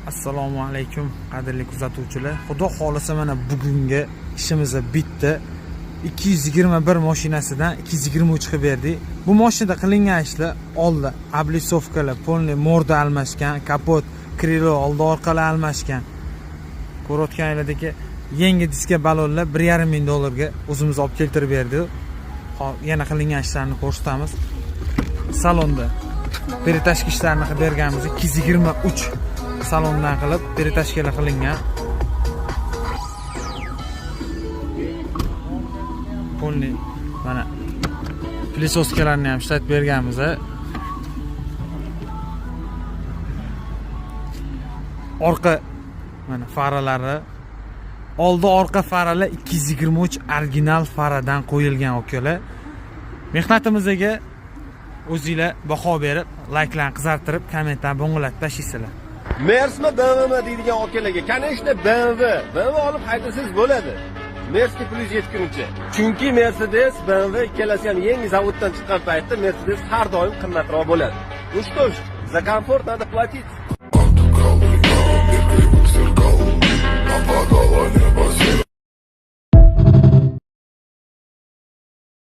Assalomu alaykum qadrli kuzatuvchilar. Xudo xolisa mana bugungi ishimiz bitta. 221 mashinasidan 223 qilib berdik. Bu mashinada qilingan ishlar oldi ablisovkalar, polni morda almashgan, kapot, krilo oldi orqalar almashgan. Ko'rayotganinglardagi yangi diska balonlar 1,5 ming dollarga o'zimiz olib keltirib berdik. Hop, yana qilingan ishlarni ko'rsatamiz. Salonda peritashki ishlarini qilib berganmiz. 223 salondan qilib peritashkalar qilingan. Polni mana pilisoskalarni ham ishlatib berganmiz. Orqa mana faralari, oldi orqa faralar 223 original faradan qo'yilgan okalar. Mehnatimizga o'zingizlar baho berib, layklarni qizartirib, kommentdan bo'ng'ilab tashlaysizlar. Mersmi BMW deydigan okalarga, конечно BMW olib haydasangiz bo'ladi. Mercedes plus yetguncha. Chunki Mercedes, BMW ikkalasi ham yangi zavoddan chiqqan paytda Mercedes har doim qimmatroq bo'ladi. Ну что ж, за комфорт надо платить.